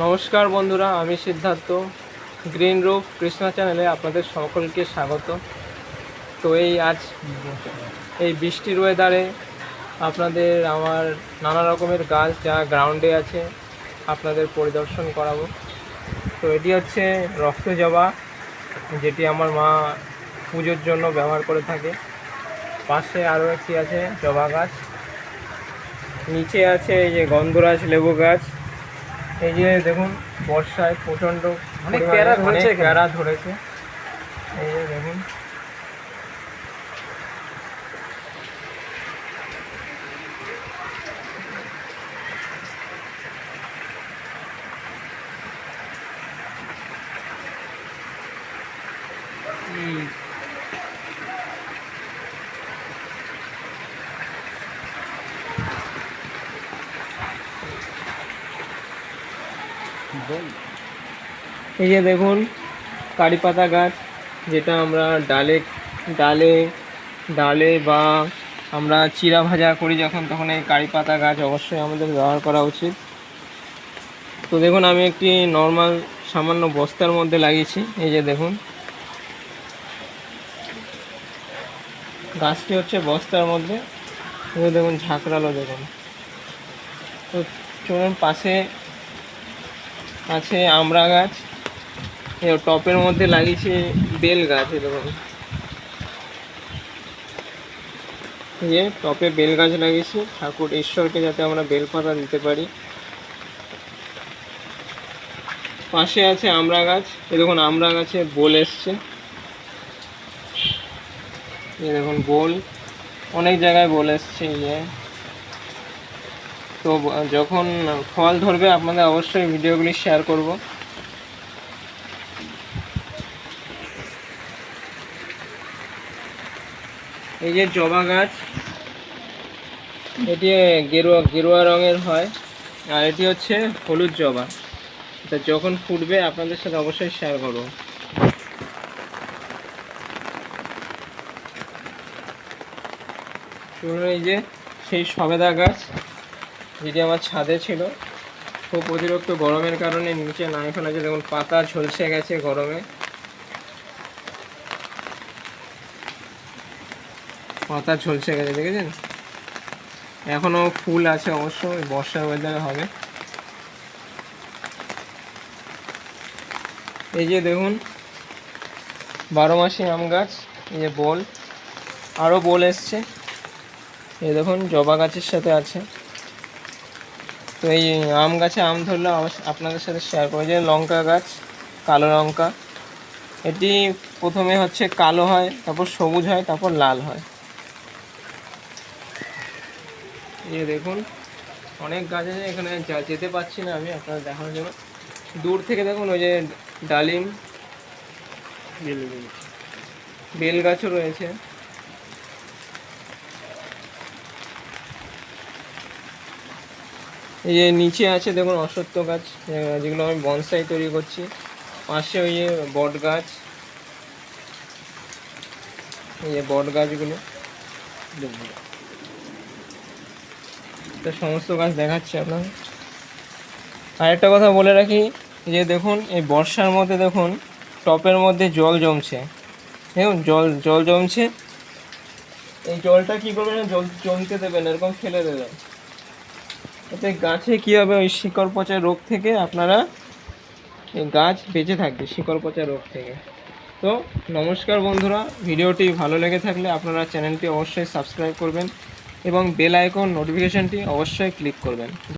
নমস্কার বন্ধুরা, আমি সিদ্ধার্থ। গ্রিন রুফ কৃষ্ণা চ্যানেলে আপনাদের সকলকে স্বাগত। তো এই বৃষ্টির ওয়েদারে আপনাদের আমার নানা রকমের গাছ যা গ্রাউন্ডে আছে আপনাদের পরিদর্শন করাবো। তো এটি হচ্ছে রক্তজবা, যেটি আমার মা পুজোর জন্য ব্যবহার করে থাকে। পাশে আরও একটি আছে জবা গাছ, নিচে আছে এই যে গন্ধরাজ লেবু গাছ। এই যে দেখুন, বর্ষায় প্রচণ্ড অনেক পেয়ারা ধরেছে। এই যে দেখুন, এই যে দেখুন কারি পাতা গাছ, যেটা আমরা ডালে ডালে ডালে বা আমরা চিরা ভাজা করি যখন, তখন এই কারি পাতা গাছ অবশ্যই আমাদের ব্যবহার করা উচিত। তো দেখুন, আমি একটি নর্মাল সামান্য বস্তার মধ্যে লাগিয়েছি। এই যে দেখুন, গাছটি হচ্ছে বস্তার মধ্যে। দেখুন ঝাঁকড়ালো, দেখুন। তো চলুন, পাশে আছে আমড়া গাছ, টপের মধ্যে লাগিয়েছি বেল গাছ। দেখুন, এই টপে বেল গাছ লাগিয়েছি, ঠাকুর ঈশ্বরকে যাতে আমরা বেলপাতা দিতে পারি। পাশে আছে আমড়া গাছ। এই দেখুন, আমড়া গাছে বোল এসছে। এই দেখুন বোল, অনেক জায়গায় বোল এসছে। এই যে, তো যখন ফল ধরবে আপনাদের অবশ্যই ভিডিওগুলি শেয়ার করব। এই যে জবা গাছ, এটি গেরুয়া রঙের হয়, আর এটি হচ্ছে হলুদ জবা। তা যখন ফুটবে আপনাদের সাথে অবশ্যই শেয়ার করব। শুনুন, এই যে সেই সবেদা গাছ, যেটি আমার ছাদে ছিল। খুব অতিরিক্ত গরমের কারণে নিচে নামিয়ে ফেলা আছে। দেখুন পাতা ঝলসে গেছে গরমে, পাতা ঝলসে গেছে, দেখেছেন? এখনো ফুল আছে, অবশ্য বর্ষার ওয়েদারে হবে। এই যে দেখুন 12 মাসি আম গাছ, এই যে বোল, আরও বোল এসছে। এই দেখুন জবা গাছের সাথে আছে। তো এই আম গাছে আম ধরলে আপনাদের সাথে শেয়ার করে। যে লঙ্কা গাছ, কালো লঙ্কা, এটি প্রথমে হচ্ছে কালো হয়, তারপর সবুজ হয়, তারপর লাল হয়। এই দেখুন অনেক গাছ আছে, এখানে যেতে পারছি না আমি আপনাদের দেখানোর জন্য। দূর থেকে দেখুন ওই যে ডালিম, বেল গাছও রয়েছে। এই যে নিচে আছে দেখুন অশ্বত্থ গাছ, যেগুলো আমি বনসাই তৈরি করছি। পাশে ওই যে বট গাছ, এই যে বট গাছগুলো, তো সমস্ত গাছ দেখাচ্ছি আপনাকে। আরেকটা কথা বলে রাখি, যে দেখুন এই বর্ষার মধ্যে দেখুন টপের মধ্যে জল জমছে। দেখুন জল জমছে। এই জলটা কী করবেন, জল জমতে দেবেন, এরকম ফেলে দেবেন। এতে গাছে কী হবে, ওই শিকড় পচা রোগ থেকে আপনারা, এই গাছ বেঁচে থাকবে শিকড় পচা রোগ থেকে। তো নমস্কার বন্ধুরা, ভিডিওটি ভালো লেগে থাকলে আপনারা চ্যানেলটি অবশ্যই সাবস্ক্রাইব করবেন এবং বেল আইকন নোটিফিকেশানটি অবশ্যই ক্লিক করবেন।